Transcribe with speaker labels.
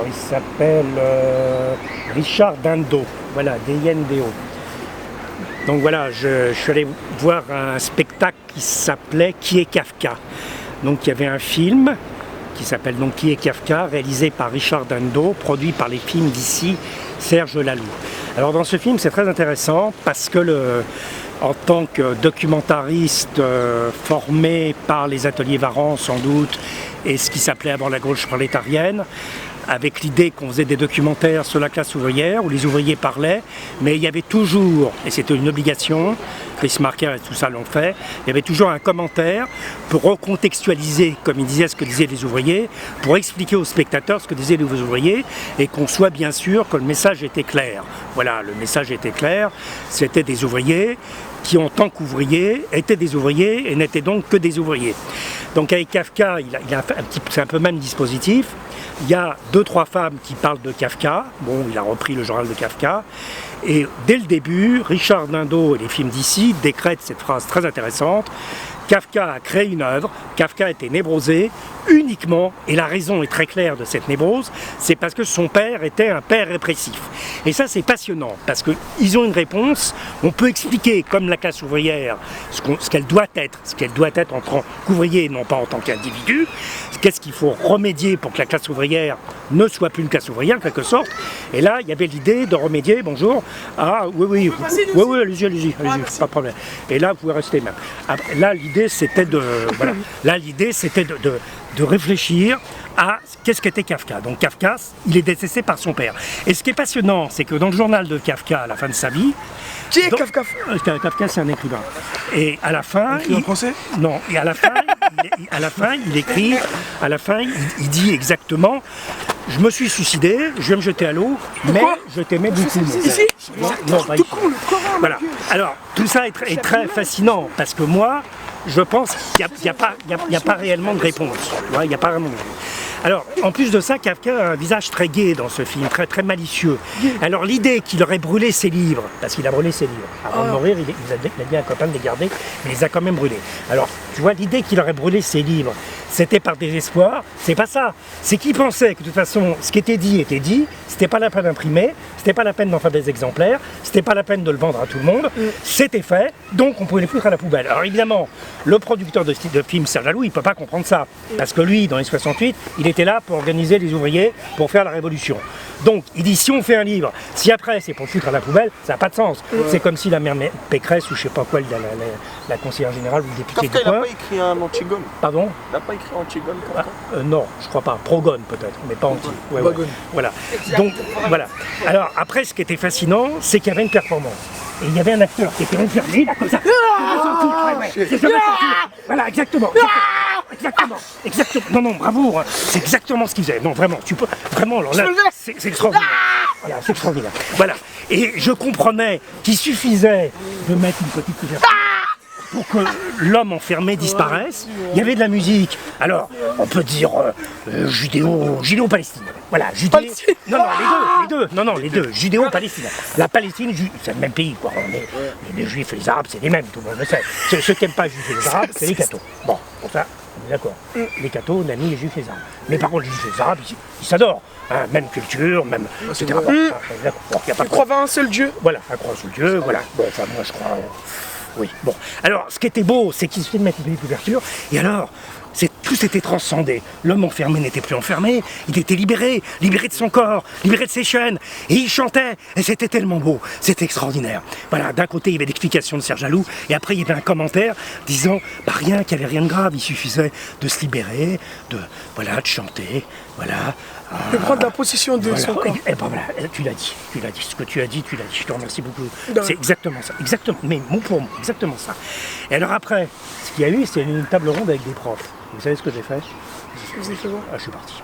Speaker 1: Alors il s'appelle Richard Dindo, voilà, D-I-N-D-O. Donc voilà, je suis allé voir un spectacle qui s'appelait Qui est Kafka. Donc il y avait un film qui s'appelle donc Qui est Kafka, réalisé par Richard Dindo, produit par les films d'ici Serge Laloux. Alors dans ce film c'est très intéressant parce que en tant que documentariste formé par les ateliers Varan sans doute et ce qui s'appelait avant la gauche prolétarienne, avec l'idée qu'on faisait des documentaires sur la classe ouvrière, où les ouvriers parlaient, mais il y avait toujours, et c'était une obligation, Chris Marker et tout ça l'ont fait, il y avait toujours un commentaire pour recontextualiser, comme il disait, ce que disaient les ouvriers, pour expliquer aux spectateurs ce que disaient les ouvriers, et qu'on soit bien sûr que le message était clair. Voilà, le message était clair, c'était des ouvriers qui en tant qu'ouvriers étaient des ouvriers et n'étaient donc que des ouvriers. Donc avec Kafka, c'est un peu le même dispositif. Il y a 2-3 femmes qui parlent de Kafka. Bon, il a repris le journal de Kafka. Et dès le début, Richard Dindo et les films d'ici décrètent cette phrase très intéressante. Kafka a créé une œuvre, Kafka était névrosé uniquement, et la raison est très claire de cette névrose, c'est parce que son père était un père répressif. Et ça c'est passionnant, parce qu'ils ont une réponse, on peut expliquer comme la classe ouvrière ce qu'elle doit être en tant qu'ouvrier, non pas en tant qu'individu, qu'est-ce qu'il faut remédier pour que la classe ouvrière ne soit plus une classe ouvrière en quelque sorte. Et là il y avait l'idée de remédier, bonjour, oui, allez-y, pas de problème. Et là vous pouvez rester même. Là l'idée c'était de réfléchir à qu'est-ce qu'était Kafka. Donc Kafka, il est détesté par son père. Et ce qui est passionnant, c'est que dans le journal de Kafka, à la fin de sa vie...
Speaker 2: Qui est Kafka?
Speaker 1: Kafka, c'est un écrivain. Et à la fin...
Speaker 2: En français?
Speaker 1: Non, et à la fin, il écrit, à la fin, il dit exactement... Je me suis suicidé, je vais me jeter à l'eau, mais je t'aimais beaucoup.
Speaker 2: Ici?
Speaker 1: Non, pas ici. Voilà. Alors, tout ça est très fascinant, parce que moi, je pense qu'il n'y a pas réellement de réponse. Il n'y a pas vraiment de réponse. Alors, en plus de ça, Kafka a un visage très gai dans ce film, très, très malicieux. Alors, l'idée qu'il aurait brûlé ses livres, parce qu'il a brûlé ses livres, avant de mourir, il a dit à un copain de les garder, mais il les a quand même brûlés. Alors, tu vois, l'idée qu'il aurait brûlé ses livres, c'était par désespoir, c'est pas ça. C'est qu'il pensait que de toute façon, ce qui était dit, c'était pas la peine d'imprimer, c'était pas la peine d'en faire des exemplaires, c'était pas la peine de le vendre à tout le monde, c'était fait, donc on pouvait les foutre à la poubelle. Alors évidemment, le producteur de film, Serge Laloux, il peut pas comprendre ça, parce que lui, dans les 68, il était là pour organiser les ouvriers, pour faire la révolution. Donc, il dit, si on fait un livre, si après c'est pour le foutre à la poubelle, ça n'a pas de sens. C'est comme si la mère Pécresse, ou je sais pas quoi, la conseillère générale ou le député
Speaker 2: Kafka, il n'a pas écrit un Antigone.
Speaker 1: Pardon?
Speaker 2: Il n'a pas écrit Antigone, Kafka?
Speaker 1: Non, je crois pas. Progone peut-être, mais pas anti. Ouais. Voilà. Donc, voilà. Alors, après, ce qui était fascinant, c'est qu'il y avait une performance. Et il y avait un acteur qui était enfermé, là, comme ça. Voilà, exactement. Non, bravo, hein. C'est exactement ce qu'il faisait. Non, vraiment, tu peux. Vraiment, alors là, c'est extraordinaire. Voilà, c'est extraordinaire. Voilà. Et je comprenais qu'il suffisait de mettre une petite couverture pour que l'homme enfermé disparaisse. Il y avait de la musique. Alors, on peut dire judéo-palestine. Voilà, les deux, judéo-palestine. La Palestine, c'est le même pays, quoi. Les juifs et les arabes, c'est les mêmes, tout le monde le sait. Ceux qui n'aiment pas les juifs et les arabes, c'est les cathos. Bon, pour ça, on est d'accord. Les cathos n'aiment ni les juifs et les arabes. Mais par contre, les juifs et les arabes, ils s'adorent. Hein, même culture, même... etc.
Speaker 2: Ils croient à un seul Dieu.
Speaker 1: Voilà, un croit seul Dieu, voilà. Bon, enfin, moi, je crois... Oui, bon. Alors, ce qui était beau, c'est qu'il suffit de mettre une couverture, et alors, tout s'était transcendé. L'homme enfermé n'était plus enfermé, il était libéré de son corps, libéré de ses chaînes, et il chantait, et c'était tellement beau, c'était extraordinaire. Voilà, d'un côté, il y avait l'explication de Serge Laloux, et après, il y avait un commentaire disant, rien, qu'il n'y avait rien de grave, il suffisait de se libérer, de chanter, voilà.
Speaker 2: De prendre la possession de son corps.
Speaker 1: Et ben voilà, tu l'as dit, ce que tu as dit, je te remercie beaucoup. C'est exactement ça, mais mot pour mot, exactement ça. Et alors après, ce qu'il y a eu, c'est une table ronde avec des profs. Vous savez ce que j'ai fait?
Speaker 2: Vous avez fait quoi?
Speaker 1: Je suis parti.